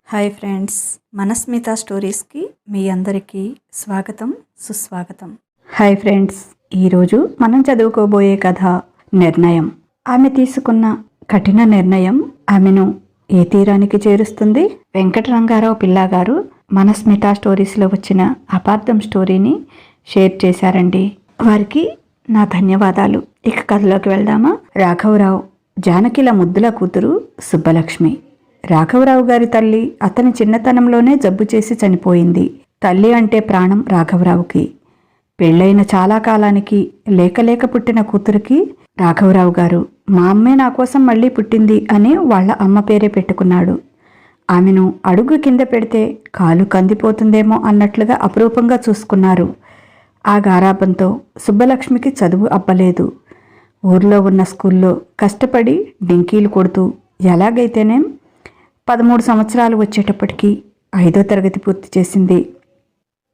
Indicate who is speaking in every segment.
Speaker 1: Hi friends, మనస్మిత స్టోరీస్కి మీ అందరికీ స్వాగతం, సుస్వాగతం. హాయ్ ఫ్రెండ్స్, ఈరోజు మనం చదువుకోబోయే కథ నిర్ణయం. ఆమె తీసుకున్న కఠిన నిర్ణయం ఆమెను ఏ తీరానికి చేరుస్తుంది? వెంకటరంగారావు పిల్లగారు మనస్మిత స్టోరీస్లో వచ్చిన అపార్థం స్టోరీని షేర్ చేశారండి. వారికి నా ధన్యవాదాలు. ఇక కథలోకి వెళ్దామా? రాఘవరావు జానకిల ముద్దుల కూతురు సుబ్బలక్ష్మి. రాఘవరావు గారి తల్లి అతని చిన్నతనంలోనే జబ్బు చేసి చనిపోయింది. తల్లి అంటే ప్రాణం రాఘవరావుకి. పెళ్ళైన చాలా కాలానికి లేక పుట్టిన కూతురికి రాఘవరావు గారు మా అమ్మే నా కోసం మళ్ళీ పుట్టింది అని వాళ్ళ అమ్మ పేరే పెట్టుకున్నాడు. ఆమెను అడుగు కింద పెడితే కాలు కందిపోతుందేమో అన్నట్లుగా అపురూపంగా చూసుకున్నారు. ఆ గారాబంతో సుబ్బలక్ష్మికి చదువు అబ్బలేదు. ఊర్లో ఉన్న స్కూల్లో కష్టపడి డింకీలు కొడుతూ ఎలాగైతేనేం 13 సంవత్సరాలు వచ్చేటప్పటికి 5వ తరగతి పూర్తి చేసింది.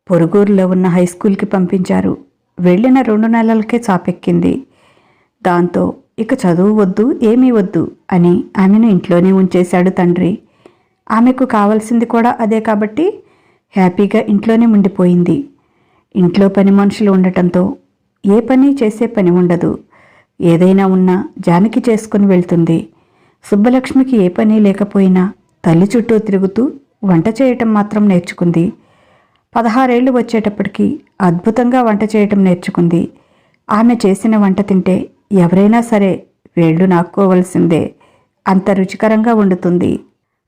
Speaker 1: పొరుగురులో ఉన్న హైస్కూల్కి పంపించారు. వెళ్ళిన 2 నెలలకే చాపెక్కింది. దాంతో ఇక చదువు వద్దు, ఏమీ వద్దు అని ఆమెను ఇంట్లోనే ఉంచేశాడు తండ్రి. ఆమెకు కావాల్సింది కూడా అదే కాబట్టి హ్యాపీగా ఇంట్లోనే ఉండిపోయింది. ఇంట్లో పని మనుషులు ఉండటంతో ఏ పని చేసే పని ఉండదు. ఏదైనా ఉన్నా జానకి చేసుకుని వెళ్తుంది. సుబ్బలక్ష్మికి ఏ పని లేకపోయినా తల్లి చుట్టూ తిరుగుతూ వంట చేయటం మాత్రం నేర్చుకుంది. 16 ఏళ్ళు వచ్చేటప్పటికి అద్భుతంగా వంట చేయటం నేర్చుకుంది. ఆమె చేసిన వంట తింటే ఎవరైనా సరే వేళ్ళు నాక్కోవలసిందే, అంత రుచికరంగా వండుతుంది.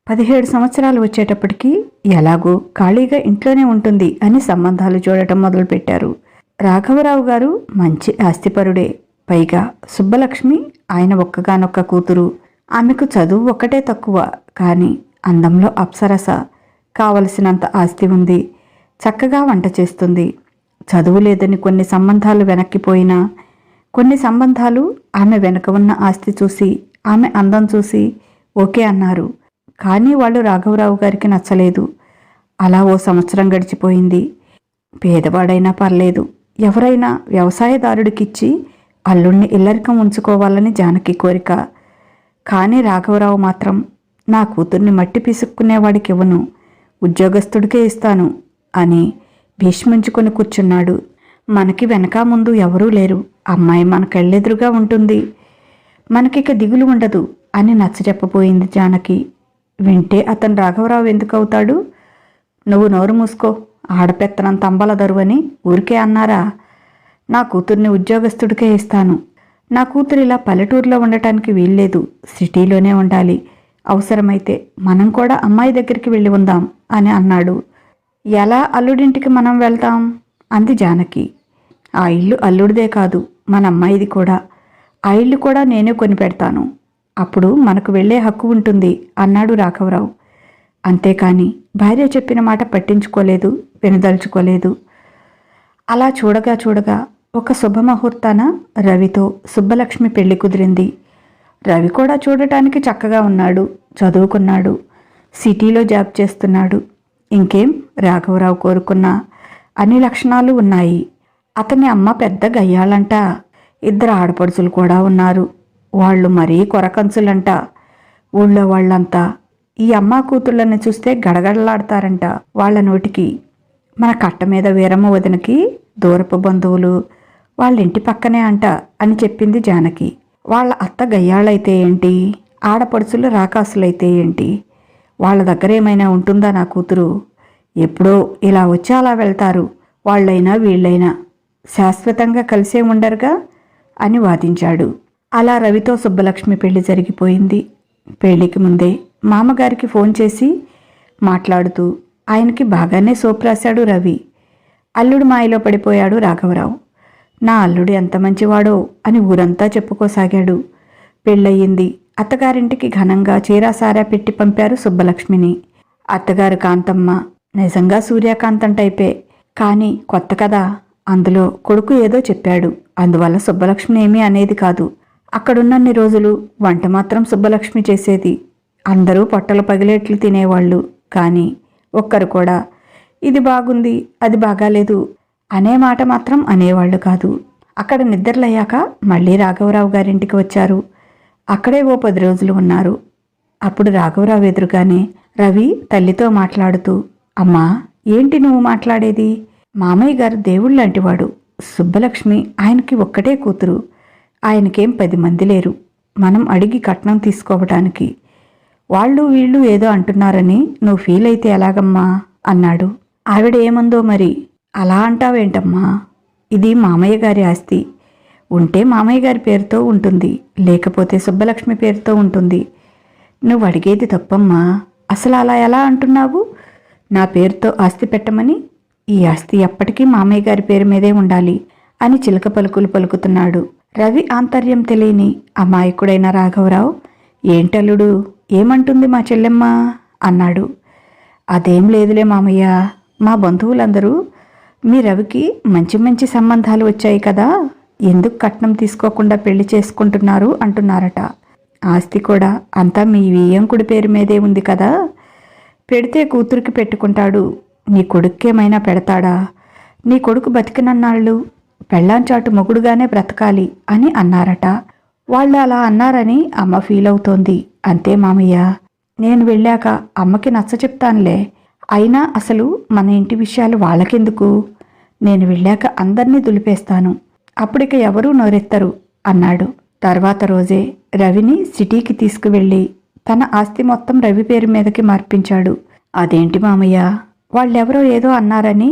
Speaker 1: 17 సంవత్సరాలు వచ్చేటప్పటికి ఎలాగో ఖాళీగా ఇంట్లోనే ఉంటుంది అని సంబంధాలు చూడటం మొదలుపెట్టారు. రాఘవరావు గారు మంచి ఆస్తిపరుడే. పైగా సుబ్బలక్ష్మి ఆయన ఒక్కగానొక్క కూతురు. ఆమెకు చదువు ఒక్కటే తక్కువ, కానీ అందంలో అప్సరస. కావలసినంత ఆస్తి ఉంది. చక్కగా వంట చేస్తుంది. చదువు లేదని కొన్ని సంబంధాలు వెనక్కిపోయినా కొన్ని సంబంధాలు ఆమె వెనక ఉన్న ఆస్తి చూసి, ఆమె అందం చూసి ఓకే అన్నారు. కానీ వాళ్ళు రాఘవరావు గారికి నచ్చలేదు. అలా ఓ సంవత్సరం గడిచిపోయింది. పేదవాడైనా పర్లేదు, ఎవరైనా వ్యవసాయదారుడికిచ్చి అల్లుణ్ణి ఇల్లరికం ఉంచుకోవాలని జానకి కోరిక. కానీ రాఘవరావు మాత్రం నా కూతుర్ని మట్టి పిసుక్కునేవాడికి ఇవ్వను, ఉద్యోగస్తుడికే ఇస్తాను అని భీష్మించుకొని కూర్చున్నాడు. మనకి వెనక ముందు ఎవరూ లేరు, అమ్మాయి మన కళ్ళెదురుగా ఉంటుంది, మనకిక దిగులు ఉండదు అని నచ్చజెప్పబోయింది జానకి. వింటే అతను రాఘవరావు ఎందుకు అవుతాడు? నువ్వు నోరు మూసుకో, ఆడపెత్తనం తంబలదరు అని ఊరికే అన్నారా? నా కూతుర్ని ఉద్యోగస్తుడికే ఇస్తాను. నా కూతురు ఇలా పల్లెటూరులో ఉండటానికి వీల్లేదు, సిటీలోనే ఉండాలి. అవసరమైతే మనం కూడా అమ్మాయి దగ్గరికి వెళ్ళి ఉందాం అని అన్నాడు. ఎలా అల్లుడింటికి మనం వెళ్తాం అంది జానకి. ఆ ఇల్లు అల్లుడిదే కాదు, మన అమ్మాయిది కూడా. ఆ ఇల్లు కూడా నేనే కొని పెడతాను, అప్పుడు మనకు వెళ్ళే హక్కు ఉంటుంది అన్నాడు రాఘవరావు. అంతేకాని భార్య చెప్పిన మాట పట్టించుకోలేదు, వినదలుచుకోలేదు. అలా చూడగా ఒక శుభముహూర్తాన రవితో సుబ్బలక్ష్మి పెళ్లి కుదిరింది. రవి కూడా చూడటానికి చక్కగా ఉన్నాడు, చదువుకున్నాడు, సిటీలో జాబ్ చేస్తున్నాడు. ఇంకేం, రాఘవరావు కోరుకున్న అన్ని లక్షణాలు ఉన్నాయి. అతని అమ్మ పెద్ద గయ్యాలంట. 2 ఆడపడుచులు కూడా ఉన్నారు. వాళ్ళు మరీ కొరకంచులంట. ఊళ్ళో వాళ్ళంతా ఈ అమ్మ కూతుళ్ళని చూస్తే గడగడలాడతారంట వాళ్ళ నోటికి. మన కట్ట మీద వీరమ్మ వదినకి దూరపు బంధువులు, వాళ్ళ ఇంటి పక్కనే అంట అని చెప్పింది జానకి. వాళ్ళ అత్త గయ్యాళ్ళైతే ఏంటి, ఆడపడుచులు రాకాసులైతే ఏంటి, వాళ్ళ దగ్గర ఏమైనా ఉంటుందా నా కూతురు? ఎప్పుడో ఇలా వచ్చి అలా వెళ్తారు, వాళ్ళైనా వీళ్ళైనా శాశ్వతంగా కలిసే ఉండరుగా అని వాదించాడు. అలా రవితో సుబ్బలక్ష్మి పెళ్లి జరిగిపోయింది. పెళ్లికి ముందే మామగారికి ఫోన్ చేసి మాట్లాడుతూ ఆయనకి బాగానే సోపు రాశాడు రవి. అల్లుడు మాయలో పడిపోయాడు రాఘవరావు. నా అల్లుడు ఎంత మంచివాడో అని ఊరంతా చెప్పుకోసాగాడు. పెళ్ళయింది. అత్తగారింటికి ఘనంగా చీరాసారా పెట్టి పంపారు సుబ్బలక్ష్మిని. అత్తగారు కాంతమ్మ నిజంగా సూర్యకాంతం టైపే, కానీ కొత్త కదా, అందులో కొడుకు ఏదో చెప్పాడు, అందువల్ల సుబ్బలక్ష్మిని ఏమీ అనేది కాదు. అక్కడున్నన్ని రోజులు వంట మాత్రం సుబ్బలక్ష్మి చేసేది. అందరూ పొట్టలు పగిలేట్లు తినేవాళ్ళు, కానీ ఒక్కరు కూడా ఇది బాగుంది, అది బాగాలేదు అనే మాట మాత్రం అనేవాళ్లు కాదు. అక్కడ నిద్రలయ్యాక మళ్ళీ రాఘవరావు గారింటికి వచ్చారు. అక్కడే ఓ 10 రోజులు ఉన్నారు. అప్పుడు రాఘవరావు ఎదురుగానే రవి తల్లితో మాట్లాడుతూ, అమ్మా, ఏంటి నువ్వు మాట్లాడేది? మామయ్య గారు దేవుళ్ళంటివాడు. సుబ్బలక్ష్మి ఆయనకి ఒక్కటే కూతురు. ఆయనకేం 10 మంది లేరు. మనం అడిగి కట్నం తీసుకోవటానికి. వాళ్ళు వీళ్ళు ఏదో అంటున్నారని నువ్వు ఫీల్ అయితే ఎలాగమ్మా అన్నాడు. ఆవిడ ఏమందో మరి. అలా అంటావేంటమ్మా? ఇది మామయ్య గారి ఆస్తి. ఉంటే మామయ్య గారి పేరుతో ఉంటుంది, లేకపోతే సుబ్బలక్ష్మి పేరుతో ఉంటుంది. నువ్వు అడిగేది తప్పమ్మా. అసలు అలా ఎలా అంటున్నావు? నా పేరుతో ఆస్తి పెట్టమని? ఈ ఆస్తి ఎప్పటికీ మామయ్య గారి పేరు మీదే ఉండాలి అని చిలక పలుకులు పలుకుతున్నాడు. రవి ఆంతర్యం తెలియని అమాయకుడైన రాఘవరావు, ఏంటల్లుడు, ఏమంటుంది మా చెల్లెమ్మ అన్నాడు. అదేం లేదులే మామయ్య, మా బంధువులందరూ మీ రవికి మంచి మంచి సంబంధాలు వచ్చాయి కదా, ఎందుకు కట్నం తీసుకోకుండా పెళ్లి చేసుకుంటున్నారు అంటున్నారట. ఆస్తి కూడా అంతా మీ వియ్యంకుడి పేరు మీదే ఉంది కదా, పెడితే కూతురికి పెట్టుకుంటాడు, నీ కొడుక్కేమైనా పెడతాడా? నీ కొడుకు బతికినన్నాళ్ళు పెళ్ళాంచాటు మొగుడుగానే బ్రతకాలి అని అన్నారట. వాళ్ళు అలా అన్నారని అమ్మ ఫీల్ అవుతోంది, అంతే మామయ్య. నేను వెళ్ళాక అమ్మకి నచ్చ చెప్తానులే. అయినా అసలు మన ఇంటి విషయాలు వాళ్ళకెందుకు? నేను వెళ్ళాక అందర్నీ దులిపేస్తాను, అప్పుడిక ఎవరూ నోరెత్తరు అన్నాడు. తర్వాత రోజే రవిని సిటీకి తీసుకువెళ్ళి తన ఆస్తి మొత్తం రవి పేరు మీదకి మార్పించాడు. అదేంటి మామయ్య, వాళ్ళెవరో ఏదో అన్నారని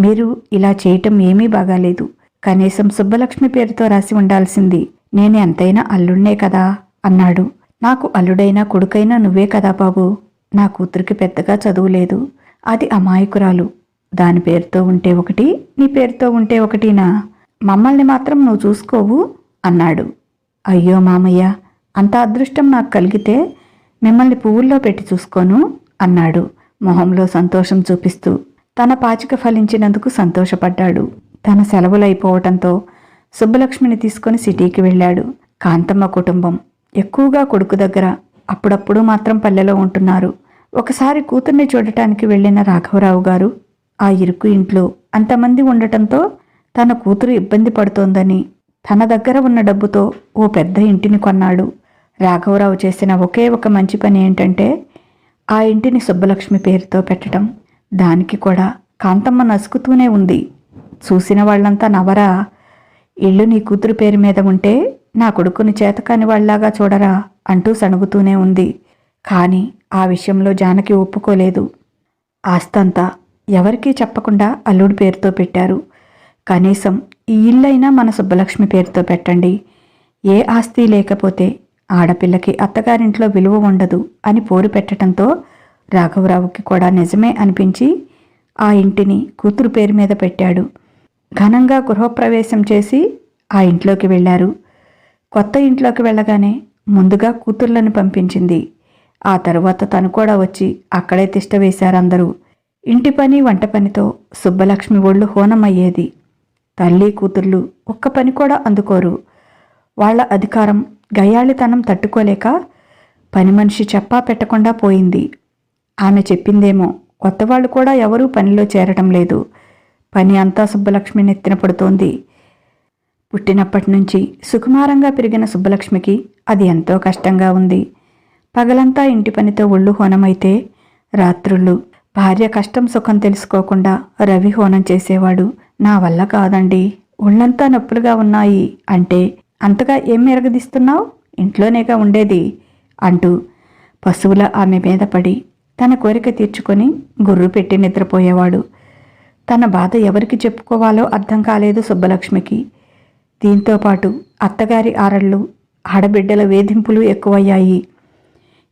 Speaker 1: మీరు ఇలా చేయటం ఏమీ బాగాలేదు. కనీసం సుబ్బలక్ష్మి పేరుతో రాసి ఉండాల్సింది. నేను ఎంతైనా అల్లుడినే కదా అన్నాడు. నాకు అల్లుడైనా కొడుకైనా నువ్వే కదా బాబు. నా కూతురికి పెద్దగా చదువులేదు, అది అమాయకురాలు. దాని పేరుతో ఉంటే ఒకటి, నీ పేరుతో ఉంటే ఒకటినా? మమ్మల్ని మాత్రం నువ్వు చూసుకోవు అన్నాడు. అయ్యో మామయ్య, అంత అదృష్టం నాకు కలిగితే మిమ్మల్ని పువ్వుల్లో పెట్టి చూసుకోను అన్నాడు మొహంలో సంతోషం చూపిస్తూ. తన పాచిక ఫలించినందుకు సంతోషపడ్డాడు. తన సెలవులైపోవటంతో సుబ్బలక్ష్మిని తీసుకుని సిటీకి వెళ్ళాడు. కాంతమ్మ కుటుంబం ఎక్కువగా కొడుకు దగ్గర, అప్పుడప్పుడు మాత్రం పల్లెలో ఉంటున్నారు. ఒకసారి కూతుర్ని చూడటానికి వెళ్ళిన రాఘవరావు గారు ఆ ఇరుకు ఇంట్లో అంతమంది ఉండటంతో తన కూతురు ఇబ్బంది పడుతోందని తన దగ్గర ఉన్న డబ్బుతో ఓ పెద్ద ఇంటిని కొన్నాడు. రాఘవరావు చేసిన ఒకే ఒక మంచి పని ఏంటంటే ఆ ఇంటిని సుబ్బలక్ష్మి పేరుతో పెట్టడం. దానికి కూడా కాంతమ్మ నసుకుతూనే ఉంది. చూసిన వాళ్లంతా నవరా, ఇల్లు నీ కూతురు పేరు మీద ఉంటే నా కొడుకుని చేతకాని వాళ్లాగా చూడరా అంటూ సణుగుతూనే ఉంది. కానీ ఆ విషయంలో జానకి ఒప్పుకోలేదు. ఆస్తంతా ఎవరికీ చెప్పకుండా అల్లుడి పేరుతో పెట్టారు. కనీసం ఈ ఇల్లైనా మన సుబ్బలక్ష్మి పేరుతో పెట్టండి. ఏ ఆస్తి లేకపోతే ఆడపిల్లకి అత్తగారింట్లో విలువ ఉండదు అని పోరు పెట్టడంతో రాఘవరావుకి కూడా నిజమే అనిపించి ఆ ఇంటిని కూతురు పేరు మీద పెట్టాడు. ఘనంగా గృహప్రవేశం చేసి ఆ ఇంట్లోకి వెళ్ళారు. కొత్త ఇంట్లోకి వెళ్ళగానే ముందుగా కూతుర్లను పంపించింది. ఆ తరువాత తను కూడా వచ్చి అక్కడే తిష్ట వేశారందరూ. ఇంటి పని వంట పనితో సుబ్బలక్ష్మి ఒళ్ళు హోనమయ్యేది. తల్లి కూతుర్లు ఒక్క పని కూడా అందుకోరు. వాళ్ల అధికారం గయ్యాళితనం తట్టుకోలేక పని మనిషి చెప్పా పెట్టకుండా పోయింది. ఆమె చెప్పిందేమో కొత్తవాళ్లు కూడా ఎవరూ పనిలో చేరటం లేదు. పని అంతా సుబ్బలక్ష్మి నెత్తిన పడుతోంది. పుట్టినప్పటి నుంచి సుకుమారంగా పెరిగిన సుబ్బలక్ష్మికి అది ఎంతో కష్టంగా ఉంది. పగలంతా ఇంటి పనితో ఒళ్ళు హోనమైతే రాత్రుళ్ళు భార్య కష్టం సుఖం తెలుసుకోకుండా రవి హోనం చేసేవాడు. నా వల్ల కాదండి, ఒళ్ళంతా నొప్పులుగా ఉన్నాయి అంటే అంతగా ఏం ఎరగదీస్తున్నావు, ఇంట్లోనేగా ఉండేది అంటూ పశువుల ఆమె మీద పడి తన కోరిక తీర్చుకొని గుర్రు పెట్టి నిద్రపోయేవాడు. తన బాధ ఎవరికి చెప్పుకోవాలో అర్థం కాలేదు సుబ్బలక్ష్మికి. దీంతోపాటు అత్తగారి ఆరళ్ళు, ఆడబిడ్డల వేధింపులు ఎక్కువయ్యాయి.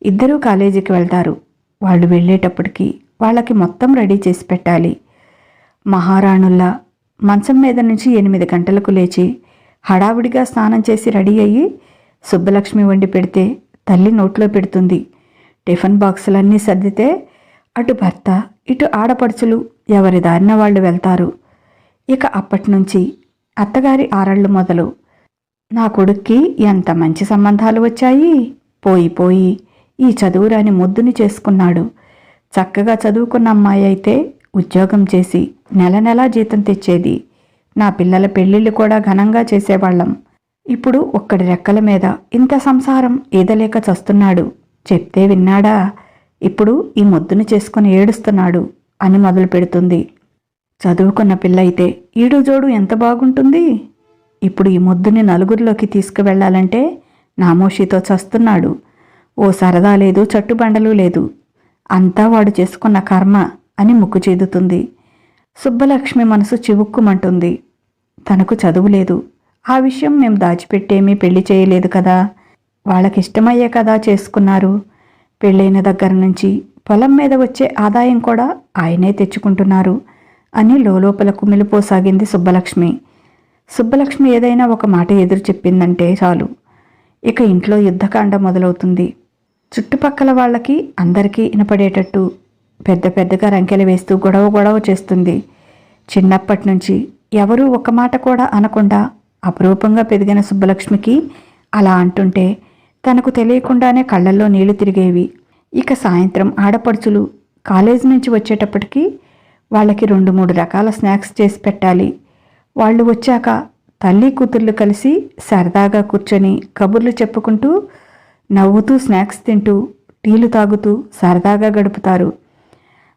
Speaker 1: ఇద్దరూ కాలేజీకి వెళ్తారు. వాళ్ళు వెళ్ళేటప్పటికి వాళ్ళకి మొత్తం రెడీ చేసి పెట్టాలి. మహారాణుల్లా మంచం మీద నుంచి 8 గంటలకు లేచి హడావుడిగా స్నానం చేసి రెడీ అయ్యి సుబ్బలక్ష్మి వండి పెడితే తల్లి నోట్లో పెడుతుంది. టిఫిన్ బాక్సులన్నీ సర్దితే అటు భర్త ఇటు ఆడపడుచులు ఎవరి దారిన వాళ్ళు వెళ్తారు. ఇక అప్పటినుంచి అత్తగారి ఆరళ్ళు మొదలు. నా కొడుక్కి ఎంత మంచి సంబంధాలు వచ్చాయి, పోయి పోయి ఈ చదువురాని ముద్దుని చేసుకున్నాడు. చక్కగా చదువుకున్న అమ్మాయి అయితే ఉద్యోగం చేసి నెల నెలా జీతం తెచ్చేది. నా పిల్లల పెళ్ళిళ్ళు కూడా ఘనంగా చేసేవాళ్ళం. ఇప్పుడు ఒక్కడి రెక్కల మీద ఇంత సంసారం ఈదలేక చస్తున్నాడు. చెప్తే విన్నాడా? ఇప్పుడు ఈ మొద్దును చేసుకుని ఏడుస్తున్నాడు అని మొదలు పెడుతుంది. చదువుకున్న పిల్ల అయితే ఈడు జోడు ఎంత బాగుంటుంది. ఇప్పుడు ఈ మొద్దుని నలుగురిలోకి తీసుకువెళ్లాలంటే నామోషితో చస్తున్నాడు. ఓ సరదా లేదు, చట్టుబండలు లేదు. అంతా వాడు చేసుకున్న కర్మ అని ముక్కు చేదుతుంది. సుబ్బలక్ష్మి మనసు చివుక్కుమంటుంది. తనకు చదువు లేదు, ఆ విషయం మేం దాచిపెట్టేమీ పెళ్లి చేయలేదు కదా, వాళ్ళకిష్టమయ్యే కదా చేసుకున్నారు. పెళ్ళైన దగ్గర నుంచి పొలం మీద వచ్చే ఆదాయం కూడా ఆయనే తెచ్చుకుంటున్నారు అని లోపల కుమిలిపోసాగింది సుబ్బలక్ష్మి. సుబ్బలక్ష్మి ఏదైనా ఒక మాట ఎదురు చెప్పిందంటే చాలు, ఇక ఇంట్లో యుద్ధకాండ మొదలవుతుంది. చుట్టుపక్కల వాళ్ళకి అందరికీ వినపడేటట్టు పెద్ద పెద్దగా రంకెలు వేస్తూ గొడవ చేస్తుంది. చిన్నప్పటి నుంచి ఎవరూ ఒక మాట కూడా అనకుండా అపురూపంగా పెరిగిన సుబ్బలక్ష్మికి అలా అంటుంటే తనకు తెలియకుండానే కళ్ళల్లో నీళ్లు తిరిగేవి. ఇక సాయంత్రం ఆడపడుచులు కాలేజీ నుంచి వచ్చేటప్పటికి వాళ్ళకి 2-3 రకాల స్నాక్స్ చేసి పెట్టాలి. వాళ్ళు వచ్చాక తల్లి కూతుర్లు కలిసి సరదాగా కూర్చొని కబుర్లు చెప్పుకుంటూ నవ్వుతూ స్నాక్స్ తింటూ టీలు తాగుతూ సరదాగా గడుపుతారు.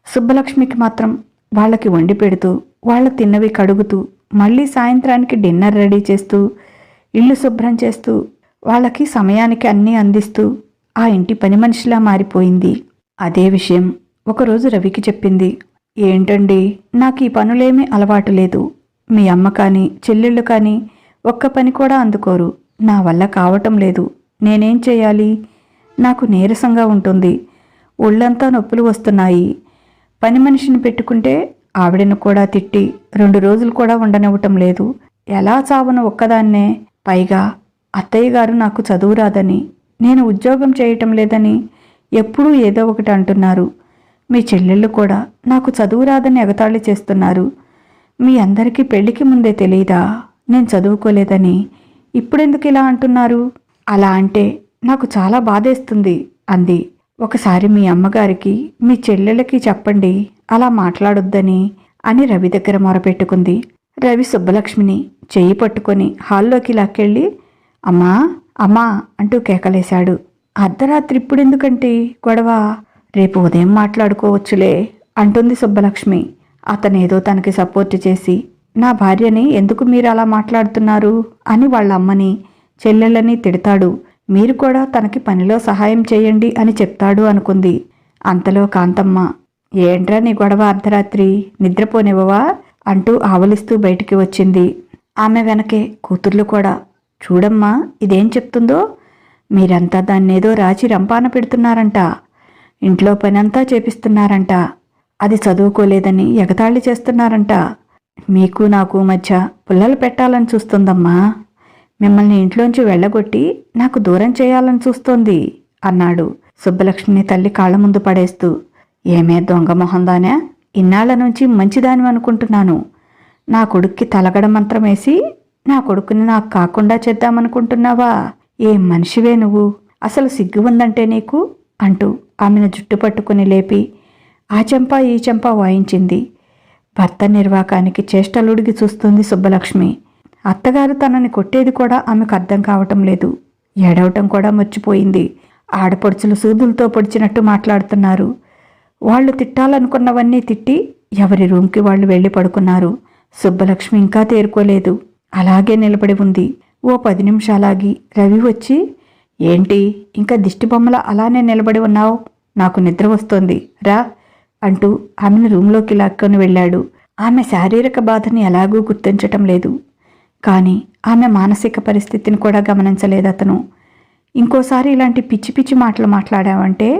Speaker 1: సుబ్బలక్ష్మికి మాత్రం వాళ్ళకి వండి పెడుతూ వాళ్ళ తిన్నవి కడుగుతూ మళ్ళీ సాయంత్రానికి డిన్నర్ రెడీ చేస్తూ ఇల్లు శుభ్రం చేస్తూ వాళ్ళకి సమయానికి అన్నీ అందిస్తూ ఆ ఇంటి పని మనిషిలా మారిపోయింది. అదే విషయం ఒకరోజు రవికి చెప్పింది. ఏంటండి, నాకు ఈ పనులేమీ అలవాటు లేదు. మీ అమ్మ కానీ చెల్లెళ్ళు కానీ ఒక్క పని కూడా అందుకోరు. నా వల్ల కావటం లేదు. నేనేం చేయాలి? నాకు నీరసంగా ఉంటుంది. ఒళ్ళంతా నొప్పులు వస్తున్నాయి. పని మనిషిని పెట్టుకుంటే ఆవిడను కూడా తిట్టి 2 రోజులు కూడా ఉండనివ్వటం లేదు. ఎలా చావను ఒక్కదాన్నే? పైగా అత్తయ్య గారు నాకు చదువు రాదని, నేను ఉద్యోగం చేయటం లేదని ఎప్పుడూ ఏదో ఒకటి అంటున్నారు. మీ చెల్లెళ్ళు కూడా నాకు చదువు రాదని ఎగతాళి చేస్తున్నారు. మీ అందరికీ పెళ్లికి ముందే తెలియదా నేను చదువుకోలేదని? ఇప్పుడెందుకు ఇలా అంటున్నారు? అలా అంటే నాకు చాలా బాధేస్తుంది అంది. ఒకసారి మీ అమ్మగారికి మీ చెల్లెళ్ళకి చెప్పండి అలా మాట్లాడొద్దని అని రవి దగ్గర మొరపెట్టుకుంది. రవి సుబ్బలక్ష్మిని చెయ్యి పట్టుకొని హాల్లోకి లాక్కెళ్ళి అమ్మా అమ్మా అంటూ కేకలేశాడు. అర్ధరాత్రి ఇప్పుడెందుకంటే గొడవ? రేపు ఉదయం మాట్లాడుకోవచ్చులే అంటుంది సుబ్బలక్ష్మి. అతనేదో తనకి సపోర్ట్ చేసి నా భార్యని ఎందుకు మీరు అలా మాట్లాడుతున్నారు అని వాళ్ళ అమ్మని చెల్లెళ్ళని తిడతాడు. మీరు కూడా తనకి పనిలో సహాయం చేయండి అని చెప్తాడు అనుకుంది. అంతలో కాంతమ్మ, ఏంట్రా నీ గొడవ, అర్ధరాత్రి నిద్రపోనివ్వవా అంటూ ఆవలిస్తూ బయటికి వచ్చింది. ఆమె వెనకే కూతుర్లు కూడా, చూడమ్మా ఇదేం చెప్తుందో, మీరంతా దాన్నేదో రాచి రంపాన పెడుతున్నారంట, ఇంట్లో పనంతా చేపిస్తున్నారంట, అది చదువుకోలేదని ఎగతాళి చేస్తున్నారంట, మీకు నాకు మధ్య పుల్లలు పెట్టాలని చూస్తుందమ్మా, మిమ్మల్ని ఇంట్లోంచి వెళ్ళగొట్టి నాకు దూరం చేయాలని చూస్తోంది అన్నాడు సుబ్బలక్ష్మిని తల్లి కాళ్ళ ముందు పడేస్తూ. ఏమే దొంగ మొహందానే, ఇన్నాళ్ల నుంచి మంచిదాని అనుకుంటున్నాను. నా కొడుక్కి తలగడ మంత్రం వేసి నా కొడుకుని నాకు కాకుండా చేద్దామనుకుంటున్నావా? ఏం మనిషివే నువ్వు, అసలు సిగ్గు ఉందంటే నీకు అంటూ ఆమెను జుట్టు పట్టుకుని లేపి ఆ చెంప ఈ చెంప వాయించింది. భర్త నిర్వాకానికి చేష్టలుడిగి చూస్తుంది సుబ్బలక్ష్మి. అత్తగారు తనని కొట్టేది కూడా ఆమెకు అర్థం కావటం లేదు. ఏడవటం కూడా మర్చిపోయింది. ఆడపడుచులు సూదులతో పొడిచినట్టు మాట్లాడుతున్నారు. వాళ్ళు తిట్టాలనుకున్నవన్నీ తిట్టి ఎవరి రూమ్కి వాళ్ళు వెళ్ళి పడుకున్నారు. సుబ్బలక్ష్మి ఇంకా తేరుకోలేదు. అలాగే నిలబడి ఉంది. ఓ 10 నిమిషాలాగి రవి వచ్చి, ఏంటి ఇంకా దిష్టిబొమ్మల అలానే నిలబడి ఉన్నావు? నాకు నిద్ర వస్తోంది రా అంటూ ఆమెను రూంలోకి లాక్కొని వెళ్ళాడు. ఆమె శారీరక బాధని ఎలాగూ గుర్తించటం లేదు, కానీ ఆమె మానసిక పరిస్థితిని కూడా గమనించలేదు అతను. ఇంకోసారి ఇలాంటి పిచ్చి పిచ్చి మాటలు మాట్లాడావంటే,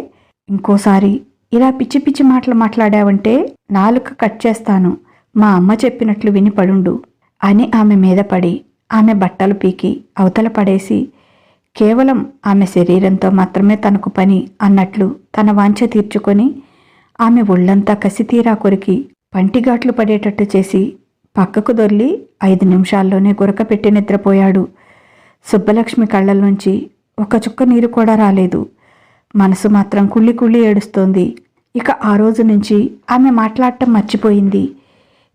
Speaker 1: ఇంకోసారి ఇలా పిచ్చి పిచ్చి మాటలు మాట్లాడావంటే నాలుక కట్ చేస్తాను, మా అమ్మ చెప్పినట్లు విని పడుండు అని ఆమె మీద పడి ఆమె బట్టలు పీకి అవతల పడేసి, కేవలం ఆమె శరీరంతో మాత్రమే తనకు పని అన్నట్లు తన వాంఛ తీర్చుకొని ఆమె ఒళ్ళంతా కసితీరా కొరికి పంటిగాట్లు పడేటట్టు చేసి పక్కకు దొర్లి 5 నిమిషాల్లోనే గురక పెట్టి నిద్రపోయాడు. సుబ్బలక్ష్మి కళ్ళల్లోంచి ఒక చుక్క నీరు కూడా రాలేదు. మనసు మాత్రం కుళ్ళి కుళ్ళి ఏడుస్తోంది. ఇక ఆ రోజు నుంచి ఆమె మాట్లాడటం మర్చిపోయింది.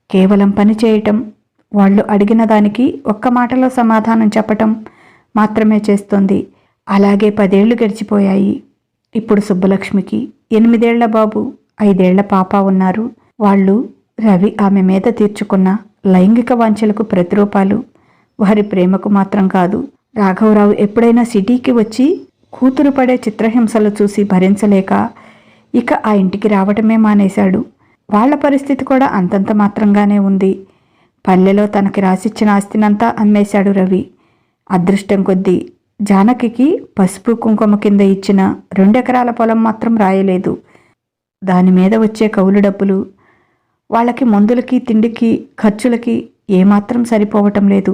Speaker 1: కేవలం పని చేయటం, వాళ్ళు అడిగిన దానికి ఒక్క మాటలో సమాధానం చెప్పటం మాత్రమే చేస్తోంది. అలాగే 10 ఏళ్లు గడిచిపోయాయి. ఇప్పుడు సుబ్బలక్ష్మికి 8 ఏళ్ల బాబు, 5 ఏళ్ల పాప ఉన్నారు. వాళ్ళు రవి ఆమె మీద తీర్చుకున్న లైంగిక వాంఛలకు ప్రతిరూపాలు. వారి ప్రేమకు మాత్రం కాదు. రాఘవరావు ఎప్పుడైనా సిటీకి వచ్చి కూతురు పడే చిత్రహింసలు చూసి భరించలేక ఇక ఆ ఇంటికి రావటమే మానేశాడు. వాళ్ల పరిస్థితి కూడా అంతంత మాత్రంగానే ఉంది. పల్లెలో తనకి రాసిచ్చిన ఆస్తినంతా అమ్మేశాడు రవి. అదృష్టం కొద్దీ జానకికి పసుపు కుంకుమ కింద ఇచ్చిన 2 ఎకరాల పొలం మాత్రం రాయలేదు. దాని మీద వచ్చే కౌలు డబ్బులు వాళ్ళకి మందులకి, తిండికి, ఖర్చులకి ఏమాత్రం సరిపోవటం లేదు.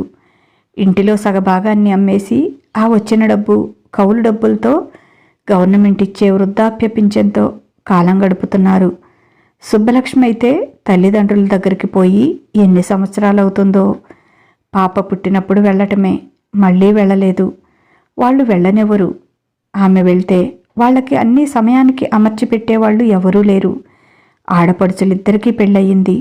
Speaker 1: ఇంటిలో సగభాగాన్ని అమ్మేసి ఆ వచ్చిన డబ్బు, కౌలు డబ్బులతో గవర్నమెంట్ ఇచ్చే వృద్ధాప్య పింఛన్తో కాలం గడుపుతున్నారు. సుబ్బలక్ష్మి అయితే తల్లిదండ్రుల దగ్గరికి పోయి ఎన్ని సంవత్సరాలవుతుందో. పాప పుట్టినప్పుడు వెళ్ళటమే, మళ్ళీ వెళ్ళలేదు. వాళ్ళు వెళ్ళనివ్వరు. ఆమె వెళ్తే వాళ్ళకి అన్ని సమయానికి అమర్చి పెట్టేవాళ్ళు ఎవరూ లేరు. ఆడపడుచులిద్దరికీ పెళ్ళయింది.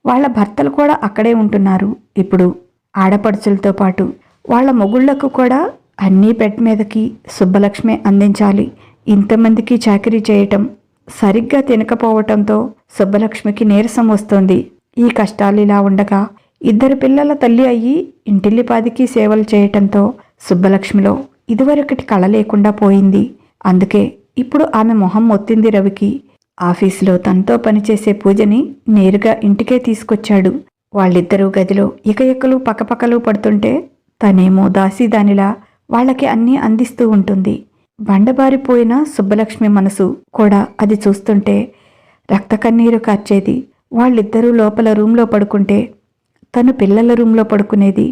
Speaker 1: వాళ్ళ భర్తలు కూడా అక్కడే ఉంటున్నారు. ఇప్పుడు ఆడపడుచులతో పాటు వాళ్ళ మొగుళ్లకు కూడా అన్నీ బెడ్ మీదకి సుబ్బలక్ష్మే అందించాలి. ఇంతమందికి చాకరీ చేయటం, సరిగ్గా తినకపోవటంతో సుబ్బలక్ష్మికి నీరసం వస్తోంది. ఈ కష్టాలు ఇలా ఉండగా 2 పిల్లల తల్లి అయ్యి ఇంటిల్లిపాదికి సేవలు చేయటంతో సుబ్బలక్ష్మిలో ఇదివరకటి కళ లేకుండా పోయింది. అందుకే ఇప్పుడు ఆమె మొహం మొత్తింది రవికి. ఆఫీసులో తనతో పనిచేసే పూజని నేరుగా ఇంటికే తీసుకొచ్చాడు. వాళ్ళిద్దరూ గదిలో ఇకయకలు పక్కపక్కలు పడుతుంటే తనేమో దాసీదానిలా వాళ్ళకి అన్నీ అందిస్తూ ఉంటుంది. బండబారిపోయిన సుబ్బలక్ష్మి మనసు కూడా అది చూస్తుంటే రక్త కన్నీరు కార్చేది. వాళ్ళిద్దరూ లోపల రూంలో పడుకుంటే తను పిల్లల రూంలో పడుకునేది.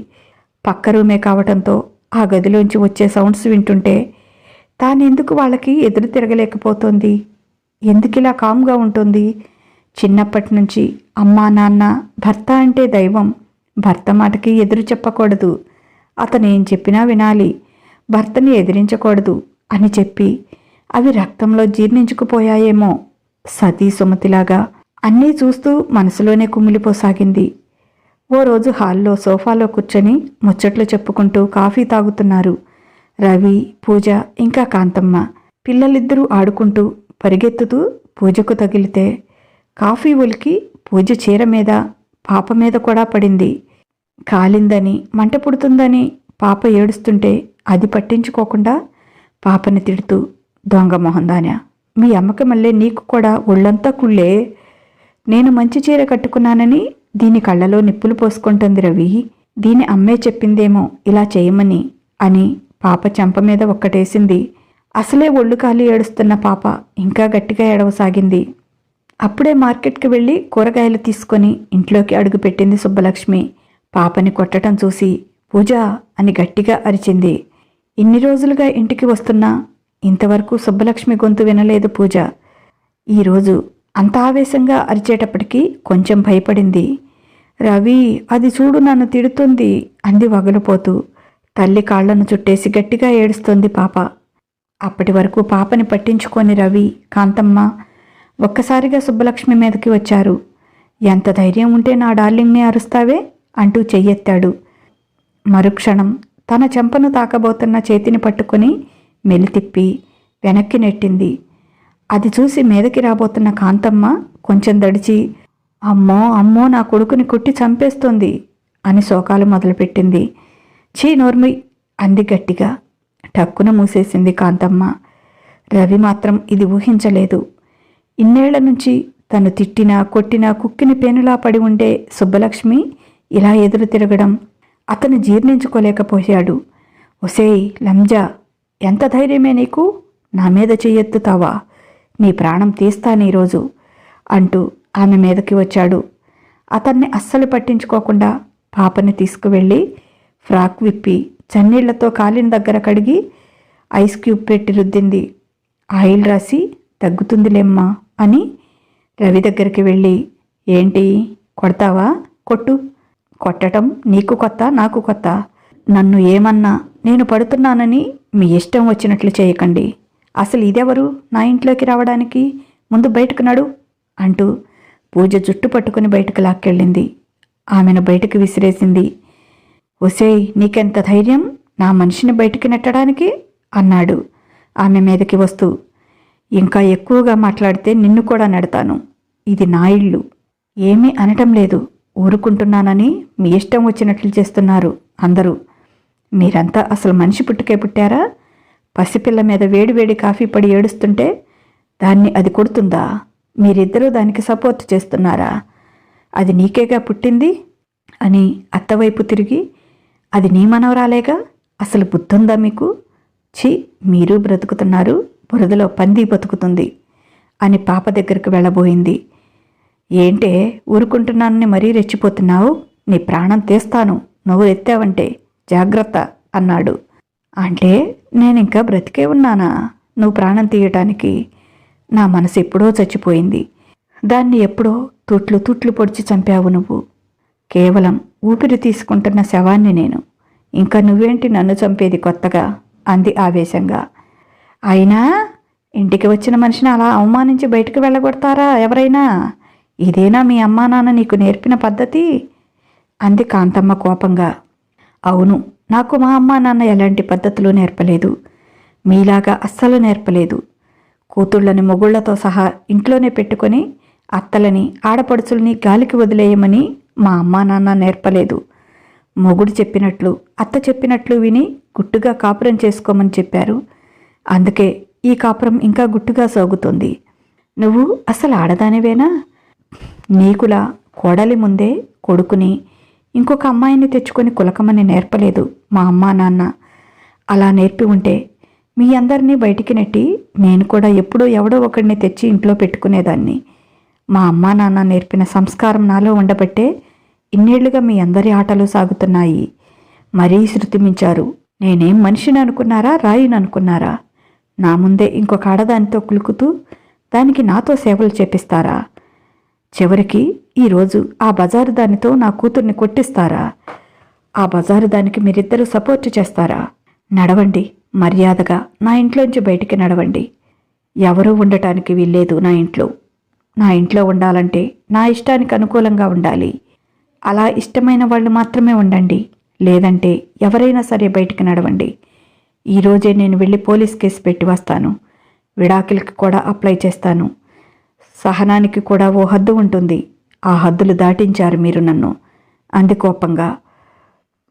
Speaker 1: పక్క రూమే కావటంతో ఆ గదిలోంచి వచ్చే సౌండ్స్ వింటుంటే తానెందుకు వాళ్ళకి ఎదురు తిరగలేకపోతోంది? ఎందుకిలా కామ్గా ఉంటుంది? చిన్నప్పటి నుంచి అమ్మా, నాన్న, భర్త అంటే దైవం. భర్త మాటకి ఎదురు చెప్పకూడదు, అతను ఏం చెప్పినా వినాలి, భర్తని ఎదిరించకూడదు అని చెప్పి అవి రక్తంలో జీర్ణించుకుపోయాయేమో. సతీ సుమతిలాగా అన్నీ చూస్తూ మనసులోనే కుమిలిపోసాగింది. ఓ రోజు హాల్లో సోఫాలో కూర్చొని ముచ్చట్లు చెప్పుకుంటూ కాఫీ తాగుతున్నారు రవి, పూజ, ఇంకా కాంతమ్మ. పిల్లలిద్దరూ ఆడుకుంటూ పరిగెత్తుతూ పూజకు తగిలితే కాఫీ ఒలికి పూజ చీర మీద, పాప మీద కూడా పడింది. కాలిందని, మంట పుడుతుందని పాప ఏడుస్తుంటే అది పట్టించుకోకుండా పాపని తిడుతూ, దొంగ మొహందానా, మీ అమ్మకి మళ్ళీ నీకు కూడా ఒళ్ళంతా కుళ్ళే. నేను మంచి చీర కట్టుకున్నానని దీని కళ్ళలో నిప్పులు పోసుకుంటుంది రవి. దీని అమ్మే చెప్పిందేమో ఇలా చేయమని అని పాప చెంప మీద ఒక్కటేసింది. అసలే ఒళ్ళు కాలి ఏడుస్తున్న పాప ఇంకా గట్టిగా ఏడవసాగింది. అప్పుడే మార్కెట్కి వెళ్ళి కూరగాయలు తీసుకొని ఇంట్లోకి అడుగుపెట్టింది సుబ్బలక్ష్మి. పాపని కొట్టడం చూసి పూజ అని గట్టిగా అరిచింది. ఇన్ని రోజులుగా ఇంటికి వస్తున్నా ఇంతవరకు సుబ్బలక్ష్మి గొంతు వినలేదు పూజ. ఈరోజు అంత ఆవేశంగా అరిచేటప్పటికీ కొంచెం భయపడింది. రవి, అది చూడు నన్ను తిడుతుంది అంది వగలుపోతూ. తల్లి కాళ్లను చుట్టేసి గట్టిగా ఏడుస్తోంది పాప. అప్పటి వరకు పాపని పట్టించుకొని రవి, కాంతమ్మ ఒక్కసారిగా సుబ్బలక్ష్మి మీదకి వచ్చారు. ఎంత ధైర్యం ఉంటే నా డార్లింగ్ని అరుస్తావే అంటూ చెయ్యెత్తాడు. మరుక్షణం తన చెంపను తాకబోతున్న చేతిని పట్టుకుని మెలితిప్పి వెనక్కి నెట్టింది. అది చూసి మీదకి రాబోతున్న కాంతమ్మ కొంచెం దడిచి, అమ్మో అమ్మో, నా కొడుకుని కొట్టి చంపేస్తోంది అని శోకాలు మొదలుపెట్టింది. ఛీ నోర్మి అంది గట్టిగా. టక్కున మూసేసింది కాంతమ్మ. రవి మాత్రం ఇది ఊహించలేదు. ఇన్నేళ్ల నుంచి తను తిట్టినా కొట్టినా కుక్కిని పేనులా పడి ఉండే సుబ్బలక్ష్మి ఇలా ఎదురు తిరగడం అతను జీర్ణించుకోలేకపోయాడు. ఒసేయ్ లంజా, ఎంత ధైర్యమే నీకు? నా మీద చెయ్యెత్తుతావా? నీ ప్రాణం తీస్తాను ఈరోజు అంటూ ఆమె మీదకి వచ్చాడు. అతన్ని అస్సలు పట్టించుకోకుండా పాపని తీసుకువెళ్ళి ఫ్రాక్ విప్పి చన్నీళ్లతో కాలిన దగ్గర కడిగి ఐస్ క్యూబ్ పెట్టి రుద్దింది. ఆయిల్ రాసి తగ్గుతుందిలేమ్మా అని రవి దగ్గరికి వెళ్ళి, ఏంటి కొడతావా? కొట్టు. కొట్టడం నీకు కొత్త, నాకు కొత్త. నన్ను ఏమన్నా నేను పడుతున్నానని మీ ఇష్టం వచ్చినట్లు చేయకండి. అసలు ఇదెవరు నా ఇంట్లోకి రావడానికి? ముందు బయటకు నడు అంటూ పూజ జుట్టు పట్టుకుని బయటకు లాక్కెళ్ళింది. ఆమెను బయటకు విసిరేసింది. ఒసేయ్, నీకెంత ధైర్యం నా మనిషిని బయటికి నెట్టడానికి అన్నాడు ఆమె మీదకి వస్తూ. ఇంకా ఎక్కువగా మాట్లాడితే నిన్ను కూడా నెడతాను. ఇది నా ఇల్లు. ఏమీ అనటం లేదు, ఊరుకుంటున్నానని మీ ఇష్టం వచ్చినట్లు చేస్తున్నారు అందరూ. మీరంతా అసలు మనిషి పుట్టుకే పుట్టారా? పసిపిల్ల మీద వేడివేడి కాఫీ పడి ఏడుస్తుంటే దాన్ని అది కొడుతుందా? మీరిద్దరూ దానికి సపోర్ట్ చేస్తున్నారా? అది నీకేగా పుట్టింది అని అత్తవైపు తిరిగి, అది నీ మనవరాలేగా, అసలు బుద్ధుందా మీకు? ఛీ, మీరు బ్రతుకుతున్నారు, బురదలో పంది బతుకుతుంది అని పాప దగ్గరికి వెళ్ళబోయింది. ఏంటే ఊరుకుంటున్నానని మరీ రెచ్చిపోతున్నావు? నీ ప్రాణం తీస్తాను నువ్వు ఎత్తావంటే, జాగ్రత్త అన్నాడు. అంటే నేనింకా బ్రతికే ఉన్నానా నువ్వు ప్రాణం తీయటానికి? నా మనసు ఎప్పుడో చచ్చిపోయింది. దాన్ని ఎప్పుడో తుట్లు తుట్లు పొడిచి చంపావు నువ్వు. కేవలం ఊపిరి తీసుకుంటున్న శవాన్ని నేను. ఇంకా నువ్వేంటి నన్ను చంపేది కొత్తగా అంది ఆవేశంగా. అయినా ఇంటికి వచ్చిన మనిషిని అలా అవమానించి బయటకు వెళ్ళగొడతారా ఎవరైనా? ఇదేనా మీ అమ్మా నాన్న నీకు నేర్పిన పద్ధతి అంది కాంతమ్మ కోపంగా. అవును, నాకు మా అమ్మా నాన్న ఎలాంటి పద్ధతులు నేర్పలేదు. మీలాగా అస్సలు నేర్పలేదు. కూతుళ్ళని మొగుళ్లతో సహా ఇంట్లోనే పెట్టుకొని అత్తలని ఆడపడుచుల్ని గాలికి వదిలేయమని మా అమ్మా నాన్న నేర్పలేదు. మొగుడు చెప్పినట్లు అత్త చెప్పినట్లు విని గుట్టుగా కాపురం చేసుకోమని చెప్పారు. అందుకే ఈ కాపురం ఇంకా గుట్టుగా సాగుతుంది. నువ్వు అసలు ఆడదానివేనా? నీకులా కోడలి ముందే కొడుకుని ఇంకొక అమ్మాయిని తెచ్చుకొని కులకమని నేర్పలేదు మా అమ్మా నాన్న. అలా నేర్పి ఉంటే మీ అందరినీ బయటికి నెట్టి నేను కూడా ఎప్పుడో ఎవడో ఒకడిని తెచ్చి ఇంట్లో పెట్టుకునేదాన్ని. మా అమ్మా నాన్న నేర్పిన సంస్కారం నాలో ఉండబట్టే ఇన్నేళ్లుగా మీ అందరి ఆటలు సాగుతున్నాయి. మరీ శృతి మించారు. నేనేం మనిషిని అనుకున్నారా, రాయిని అనుకున్నారా? నా ముందే ఇంకొక ఆడదానితో కులుకుతూ దానికి నాతో సేవలు చేపిస్తారా? చివరికి ఈరోజు ఆ బజారు దానితో నా కూతుర్ని కొట్టిస్తారా? ఆ బజారు దానికి మీరిద్దరూ సపోర్ట్ చేస్తారా? నడవండి, మర్యాదగా నా ఇంట్లోంచి బయటికి నడవండి. ఎవరూ ఉండటానికి వీల్లేదు నా ఇంట్లో. నా ఇంట్లో ఉండాలంటే నా ఇష్టానికి అనుకూలంగా ఉండాలి. అలా ఇష్టమైన వాళ్ళు మాత్రమే ఉండండి. లేదంటే ఎవరైనా సరే బయటికి నడవండి. ఈరోజే నేను వెళ్ళి పోలీస్ కేసు పెట్టి వస్తాను. విడాకులకి కూడా అప్లై చేస్తాను. సహనానికి కూడా ఓ హద్దు ఉంటుంది. ఆ హద్దులు దాటించారు మీరు నన్ను అంది కోపంగా.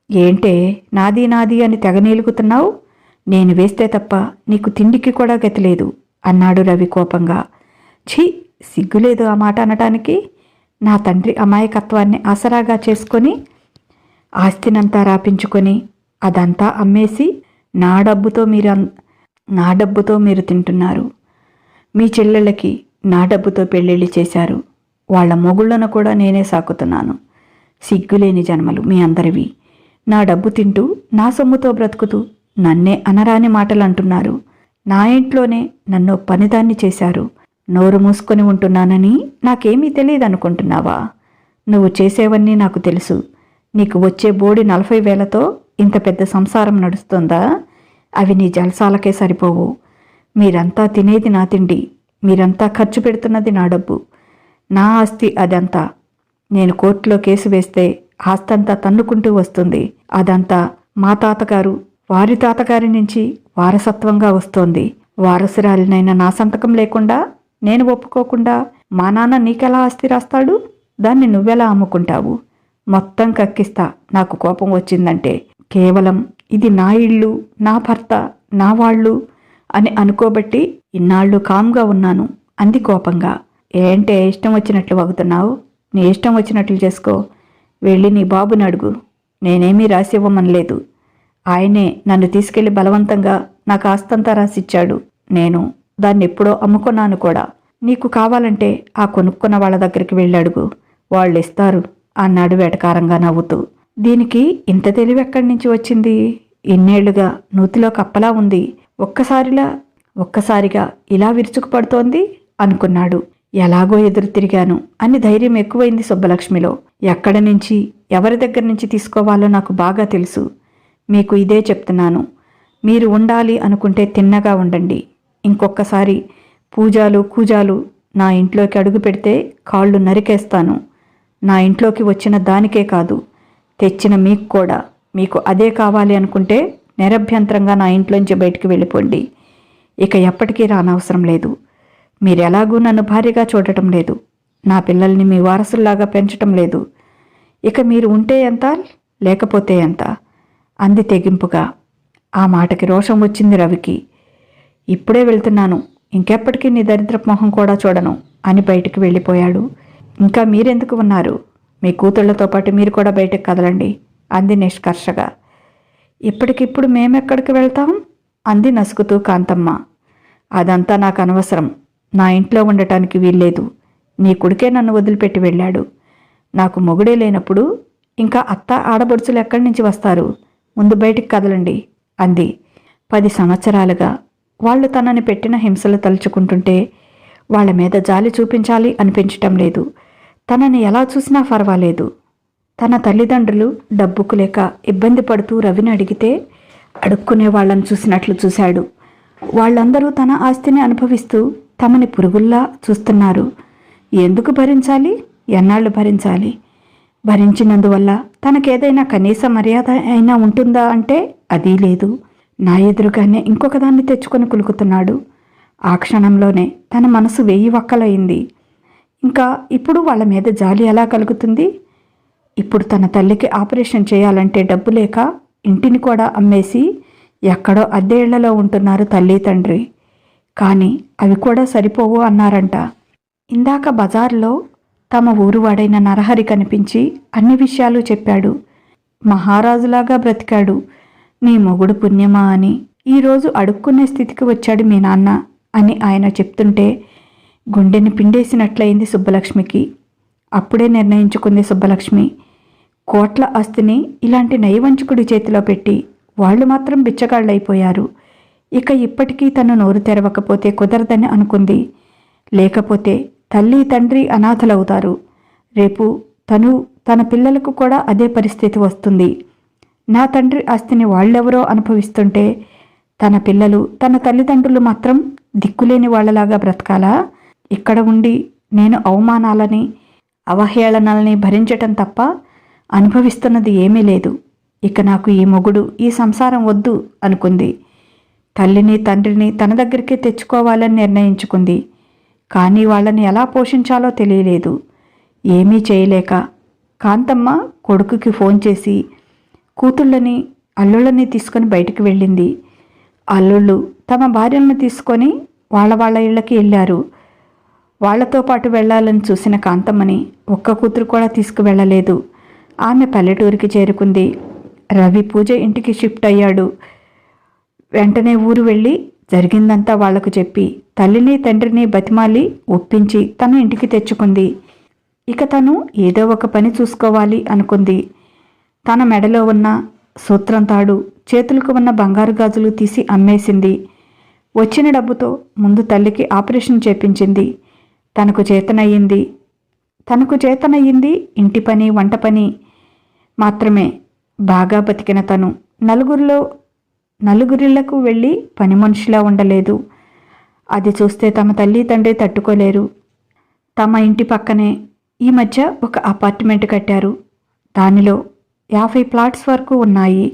Speaker 1: ఏంటే నాది నాది అని తెగ నీలుగుతున్నావు? నేను వేస్తే తప్ప నీకు తిండికి కూడా గతి లేదు అన్నాడు రవి కోపంగా. ఛీ, సిగ్గులేదు ఆ మాట అనటానికి? నా తండ్రి అమాయకత్వాన్ని ఆసరాగా చేసుకొని ఆస్తినంతా రాపించుకొని అదంతా అమ్మేసి నా డబ్బుతో మీరు తింటున్నారు. మీ చెల్లెళ్ళకి నా డబ్బుతో పెళ్ళిళ్ళు చేశారు. వాళ్ల మొగుళ్ళను కూడా నేనే సాకుతున్నాను. సిగ్గులేని జన్మలు మీ అందరివి. నా డబ్బు తింటూ నా సొమ్ముతో బ్రతుకుతూ నన్నే అనరాని మాటలు అంటున్నారు. నా ఇంట్లోనే నన్ను పనిదాన్ని చేశారు. నోరు మూసుకొని ఉంటున్నానని నాకేమీ తెలియదనుకుంటున్నావా? నువ్వు చేసేవన్నీ నాకు తెలుసు. నీకు వచ్చే బోడి 40,000తో ఇంత పెద్ద సంసారం నడుస్తుందా? అవి నీ జల్సాలకే సరిపోవు. మీరంతా తినేది నా తిండి, మీరంతా ఖర్చు పెడుతున్నది నా డబ్బు, నా ఆస్తి అదంతా. నేను కోర్టులో కేసు వేస్తే ఆస్తంతా తన్నుకుంటూ వస్తుంది. అదంతా మా తాతగారు, వారి తాతగారి నుంచి వారసత్వంగా వస్తోంది. వారసురాలినైనా నా సంతకం లేకుండా, నేను ఒప్పుకోకుండా మా నాన్న నీకెలా ఆస్తి రాస్తాడు? దాన్ని నువ్వెలా అమ్ముకుంటావు? మొత్తం కక్కిస్తా నాకు కోపం వచ్చిందంటే. కేవలం ఇది నా ఇల్లు, నా భర్త, నా వాళ్ళు అని అనుకోబట్టి ఇన్నాళ్ళు కామ్గా ఉన్నాను అంది కోపంగా. ఏంటే ఇష్టం వచ్చినట్లు వగుతున్నావు? నీ ఇష్టం వచ్చినట్లు చేసుకో. వెళ్ళి నీ బాబుని అడుగు. నేనేమీ రాసివ్వమనలేదు. ఆయనే నన్ను తీసుకెళ్లి బలవంతంగా నాకు ఆస్తంతా రాసిచ్చాడు. నేను దాన్ని ఎప్పుడో అమ్ముకున్నాను కూడా. నీకు కావాలంటే ఆ కొనుక్కున్న వాళ్ళ దగ్గరికి వెళ్ళి అడుగు, వాళ్ళు ఇస్తారు అన్నాడు వెటకారంగా నవ్వుతూ. దీనికి ఇంత తెలివెక్కడి నుంచి వచ్చింది? ఇన్నేళ్లుగా నూతిలో కప్పలా ఉంది, ఒక్కసారిగా ఇలా విరుచుకుపడుతోంది అనుకున్నాడు. ఎలాగో ఎదురు తిరిగాను అని ధైర్యం ఎక్కువైంది సుబ్బలక్ష్మిలో. ఎక్కడి నుంచి ఎవరి దగ్గర నుంచి తీసుకోవాలో నాకు బాగా తెలుసు. మీకు ఇదే చెప్తున్నాను. మీరు ఉండాలి అనుకుంటే తిన్నగా ఉండండి. ఇంకొకసారి పూజాలు కూజాలు నా ఇంట్లోకి అడుగు పెడితే కాళ్ళు నరికేస్తాను. నా ఇంట్లోకి వచ్చిన దానికే కాదు, తెచ్చిన మీకు కూడా. మీకు అదే కావాలి అనుకుంటే నిరభ్యంతరంగా నా ఇంట్లోంచి బయటికి వెళ్ళిపోండి. ఇక ఎప్పటికీ రానవసరం లేదు. మీరెలాగూ నన్ను భార్యగా చూడటం లేదు, నా పిల్లల్ని మీ వారసుల్లాగా పెంచటం లేదు. ఇక మీరు ఉంటే ఎంత, లేకపోతే ఎంత అంది తెగింపుగా. ఆ మాటకి రోషం వచ్చింది రవికి. ఇప్పుడే వెళ్తున్నాను, ఇంకెప్పటికీ నీ దరిద్రపు మొహం కూడా చూడను అని బయటికి వెళ్ళిపోయాడు. ఇంకా మీరెందుకు ఉన్నారు? మీ కూతుళ్లతో పాటు మీరు కూడా బయటకు కదలండి అంది నిష్కర్షగా. ఇప్పటికిప్పుడు మేమెక్కడికి వెళ్తాం అంది నసుకుతూ కాంతమ్మ. అదంతా నాకు అనవసరం, నా ఇంట్లో ఉండటానికి వీల్లేదు. నీ కొడుకే నన్ను వదిలిపెట్టి వెళ్ళాడు. నాకు మొగుడే లేనప్పుడు ఇంకా అత్త ఆడబడుచులు ఎక్కడి నుంచి వస్తారు? ముందు బయటికి కదలండి అంది. 10 సంవత్సరాలుగా వాళ్ళు తనని పెట్టిన హింసలు తలుచుకుంటుంటే వాళ్ళ మీద జాలి చూపించాలి అనిపించటం లేదు. తనని ఎలా చూసినా పర్వాలేదు. తన తల్లిదండ్రులు డబ్బుకు లేక ఇబ్బంది పడుతూ రవిని అడిగితే అడుక్కునే వాళ్ళని చూసినట్లు చూశాడు. వాళ్ళందరూ తన ఆస్తిని అనుభవిస్తూ తమని పురుగుల్లా చూస్తున్నారు. ఎందుకు భరించాలి? ఎన్నాళ్ళు భరించాలి? భరించినందువల్ల తనకేదైనా కనీస మర్యాద అయినా ఉంటుందా అంటే అదీ లేదు. నా ఎదురుగానే ఇంకొకదాన్ని తెచ్చుకొని కులుకుతున్నాడు. ఆ క్షణంలోనే తన మనసు 1000 వక్కలయింది. ఇంకా ఇప్పుడు వాళ్ళ మీద జాలి ఎలా కలుగుతుంది? ఇప్పుడు తన తల్లికి ఆపరేషన్ చేయాలంటే డబ్బు లేక ఇంటిని కూడా అమ్మేసి ఎక్కడో అద్దె ఇళ్లలో ఉంటున్నారు తల్లి తండ్రి. కానీ అవి కూడా సరిపోవు అన్నారంట. ఇందాక బజార్లో తమ ఊరువాడైన నరహరి కనిపించి అన్ని విషయాలు చెప్పాడు. మహారాజులాగా బ్రతికాడు, నీ మొగుడు పుణ్యమా అని. ఈరోజు అడుక్కునే స్థితికి వచ్చాడు మీ నాన్న అని ఆయన చెప్తుంటే గుండెని పిండేసినట్లయింది సుబ్బలక్ష్మికి. అప్పుడే నిర్ణయించుకుంది సుబ్బలక్ష్మి. కోట్ల ఆస్తిని ఇలాంటి నయవంచకుడి చేతిలో పెట్టి వాళ్ళు మాత్రం బిచ్చగాళ్ళైపోయారు. ఇక ఇప్పటికీ తను నోరు తెరవకపోతే కుదరదని అనుకుంది. లేకపోతే తల్లి తండ్రి అనాథలవుతారు. రేపు తన పిల్లలకు కూడా అదే పరిస్థితి వస్తుంది. నా తండ్రి ఆస్తిని వాళ్ళెవరో అనుభవిస్తుంటే తన పిల్లలు తన తల్లిదండ్రులు మాత్రం దిక్కులేని వాళ్లలాగా బ్రతకాలా? ఇక్కడ ఉండి నేను అవమానాలని అవహేళనల్ని భరించటం తప్ప అనుభవిస్తున్నది ఏమీ లేదు. ఇక నాకు ఈ మొగుడు ఈ సంసారం వద్దు అనుకుంది. తల్లిని తండ్రిని తన దగ్గరికే తెచ్చుకోవాలని నిర్ణయించుకుంది. కానీ వాళ్ళని ఎలా పోషించాలో తెలియలేదు. ఏమీ చేయలేక కాంతమ్మ కొడుకుకి ఫోన్ చేసి కూతుళ్ళని అల్లుళ్ళని తీసుకొని బయటికి వెళ్ళింది. అల్లుళ్ళు తమ భార్యలను తీసుకొని వాళ్ళ ఇళ్ళకి వెళ్ళారు. వాళ్లతో పాటు వెళ్లాలని చూసిన కాంతమ్మని ఒక్క కూతురు కూడా తీసుకువెళ్ళలేదు. ఆమె పల్లెటూరికి చేరుకుంది. రవి పూజ ఇంటికి షిఫ్ట్ అయ్యాడు. వెంటనే ఊరు వెళ్ళి జరిగిందంతా వాళ్లకు చెప్పి తల్లిని తండ్రిని బతిమాలి ఒప్పించి తను ఇంటికి తెచ్చుకుంది. ఇక తను ఏదో ఒక పని చూసుకోవాలి అనుకుంది. తన మెడలో ఉన్న సూత్రం తాడు, చేతులకు ఉన్న బంగారు గాజులు తీసి అమ్మేసింది. వచ్చిన డబ్బుతో ముందు తల్లికి ఆపరేషన్ చేపించింది. తనకు చేతనయ్యింది ఇంటి పని వంట పని మాత్రమే. బాగా బతికిన తను నలుగురిళ్లకు వెళ్ళి పని మనిషిలా ఉండలేదు. అది చూస్తే తమ తల్లి తండ్రి తట్టుకోలేరు. తమ ఇంటి పక్కనే ఈ మధ్య ఒక అపార్ట్మెంట్ కట్టారు. దానిలో 50 ప్లాట్స్ వరకు ఉన్నాయి.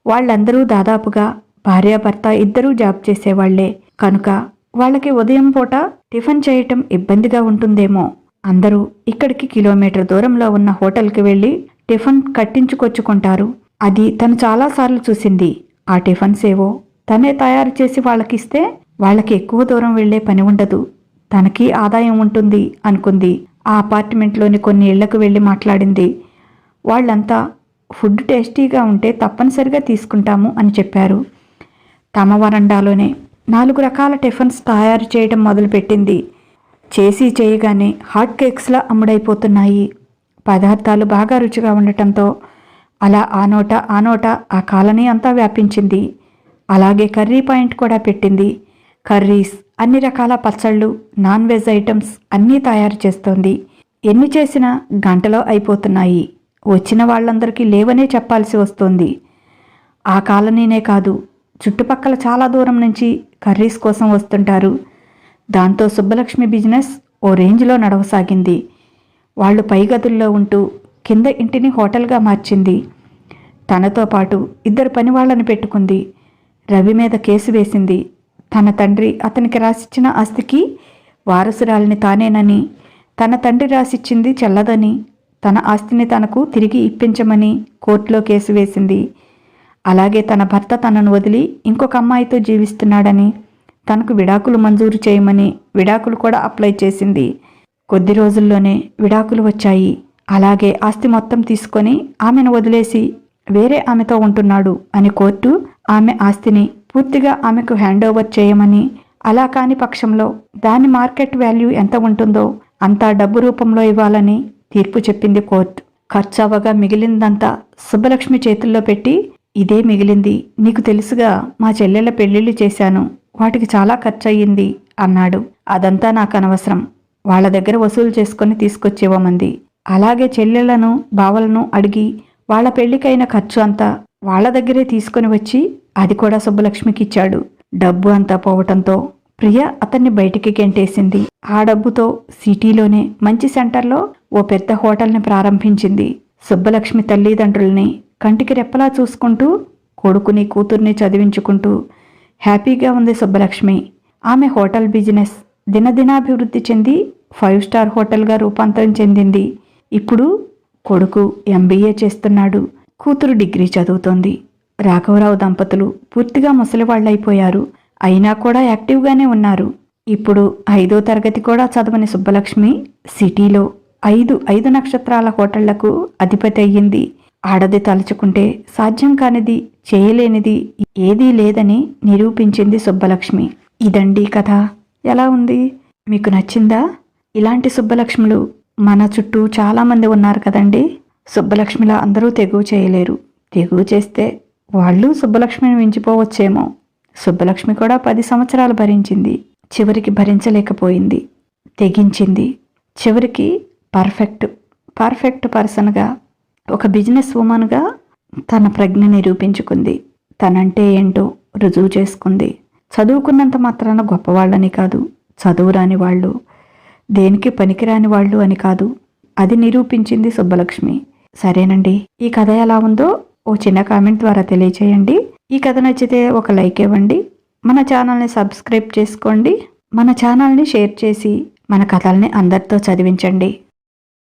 Speaker 1: వాళ్ళందరూ దాదాపుగా భార్యాభర్త ఇద్దరూ జాబ్ చేసేవాళ్లే కనుక వాళ్ళకి ఉదయం పూట టిఫిన్ చేయటం ఇబ్బందిగా ఉంటుందేమో. అందరూ ఇక్కడికి కిలోమీటర్ దూరంలో ఉన్న హోటల్కి వెళ్ళి టిఫిన్ కట్టించుకొచ్చుకుంటారు. అది తను చాలాసార్లు చూసింది. ఆ టిఫిన్స్ ఏవో తనే తయారు చేసి వాళ్ళకిస్తే వాళ్ళకి ఎక్కువ దూరం వెళ్లే పని ఉండదు, తనకి ఆదాయం ఉంటుంది అనుకుంది. ఆ అపార్ట్మెంట్లోని కొన్ని ఇళ్లకు వెళ్ళి మాట్లాడింది. వాళ్ళంతా ఫుడ్ టేస్టీగా ఉంటే తప్పనిసరిగా తీసుకుంటాము అని చెప్పారు. తమ వరండాలోనే 4 రకాల టిఫిన్స్ తయారు చేయడం మొదలుపెట్టింది. చేసి చేయగానే హాట్ కేక్స్లా అమ్ముడైపోతున్నాయి. పదార్థాలు బాగా రుచిగా ఉండటంతో అలా ఆ నోట ఆ కాలనీ అంతా వ్యాపించింది. అలాగే కర్రీ పాయింట్ కూడా పెట్టింది. కర్రీస్, అన్ని రకాల పచ్చళ్ళు, నాన్ వెజ్ ఐటమ్స్ అన్నీ తయారు చేస్తోంది. ఎన్ని చేసినా గంటలో అయిపోతున్నాయి. వచ్చిన వాళ్ళందరికీ లేవనే చెప్పాల్సి వస్తోంది. ఆ కాలనీనే కాదు, చుట్టుపక్కల చాలా దూరం నుంచి కర్రీస్ కోసం వస్తుంటారు. దాంతో సుబ్బలక్ష్మి బిజినెస్ ఓ రేంజ్లో నడవసాగింది. వాళ్ళు పై గదుల్లో ఉంటూ కింద ఇంటిని హోటల్గా మార్చింది. తనతో పాటు 2 పనివాళ్లను పెట్టుకుంది. రవి మీద కేసు వేసింది. తన తండ్రి అతనికి రాసిచ్చిన ఆస్తికి వారసురాలిని తానేనని, తన తండ్రి రాసిచ్చింది చెల్లదని, తన ఆస్తిని తనకు తిరిగి ఇప్పించమని కోర్టులో కేసు వేసింది. అలాగే తన భర్త తనను వదిలి ఇంకొక అమ్మాయితో జీవిస్తున్నాడని, తనకు విడాకులు మంజూరు చేయమని విడాకులు కూడా అప్లై చేసింది. కొద్ది రోజుల్లోనే విడాకులు వచ్చాయి. అలాగే ఆస్తి మొత్తం తీసుకొని ఆమెను వదిలేసి వేరే ఆమెతో ఉంటున్నాడు అని కోర్టు ఆమె ఆస్తిని పూర్తిగా ఆమెకు హ్యాండ్ ఓవర్ చేయమని, అలా కాని పక్షంలో దాని మార్కెట్ వాల్యూ ఎంత ఉంటుందో అంతా డబ్బు రూపంలో ఇవ్వాలని తీర్పు చెప్పింది కోర్టు. ఖర్చు అవ్వగా మిగిలిందంతా సుబ్బలక్ష్మి చేతుల్లో పెట్టి, ఇదే మిగిలింది, నీకు తెలుసుగా మా చెల్లెళ్ళ పెళ్లిళ్ళు చేశాను, వాటికి చాలా ఖర్చు అయ్యింది అన్నాడు. అదంతా నాకు అనవసరం, వాళ్ళ దగ్గర వసూలు చేసుకొని తీసుకొచ్చేవమంది. అలాగే చెల్లెళ్లను బావలను అడిగి వాళ్ళ పెళ్లికైన ఖర్చు అంతా వాళ్ళ దగ్గరే తీసుకుని వచ్చి అది కూడా సుబ్బలక్ష్మికి ఇచ్చాడు. డబ్బు అంతా పోవటంతో ప్రియ అతన్ని బయటికి గెంటేసింది. ఆ డబ్బుతో సిటీలోనే మంచి సెంటర్లో ఓ పెద్ద హోటల్ని ప్రారంభించింది. సుబ్బలక్ష్మి తల్లిదండ్రుల్ని కంటికి రెప్పలా చూసుకుంటూ కొడుకుని కూతుర్ని చదివించుకుంటూ హ్యాపీగా ఉంది సుబ్బలక్ష్మి. ఆమె హోటల్ బిజినెస్ దినదినాభివృద్ధి చెంది 5 స్టార్ హోటల్గా రూపాంతరం చెందింది. ఇప్పుడు కొడుకు MBA చేస్తున్నాడు, కూతురు డిగ్రీ చదువుతోంది. రాఘవరావు దంపతులు పూర్తిగా ముసలివాళ్లైపోయారు. అయినా కూడా యాక్టివ్గానే ఉన్నారు. ఇప్పుడు 5వ తరగతి కూడా చదవని సుబ్బలక్ష్మి సిటీలో 5 నక్షత్రాల హోటళ్లకు అధిపతి అయ్యింది. ఆడది తలుచుకుంటే సాధ్యం కానిది, చేయలేనిది ఏదీ లేదని నిరూపించింది సుబ్బలక్ష్మి. ఇదండి కథ. ఎలా ఉంది? మీకు నచ్చిందా? ఇలాంటి సుబ్బలక్ష్ములు మన చుట్టూ చాలామంది ఉన్నారు కదండి. సుబ్బలక్ష్మిలా అందరూ తెగువ చేయలేరు. తెగువ చేస్తే వాళ్ళు సుబ్బలక్ష్మిని మించిపోవచ్చేమో. సుబ్బలక్ష్మి కూడా 10 సంవత్సరాలు భరించింది. చివరికి భరించలేకపోయింది, తెగించింది. చివరికి పర్ఫెక్ట్ పర్సన్గా, ఒక బిజినెస్ ఉమెన్గా తన ప్రజ్ఞ నిరూపించుకుంది. తనంటే ఏంటో రుజువు చేసుకుంది. చదువుకున్నంత మాత్రాన గొప్పవాళ్ళని కాదు, చదువురాని వాళ్ళు, దేనికి పనికిరాని వాళ్ళు అని కాదు, అది నిరూపించింది సుబ్బలక్ష్మి. సరేనండి, ఈ కథ ఎలా ఉందో ఓ చిన్న కామెంట్ ద్వారా తెలియచేయండి. ఈ కథ నచ్చితే ఒక లైక్ ఇవ్వండి. మన ఛానల్ని సబ్స్క్రైబ్ చేసుకోండి. మన ఛానల్ని షేర్ చేసి మన కథల్ని అందరితో చదివించండి.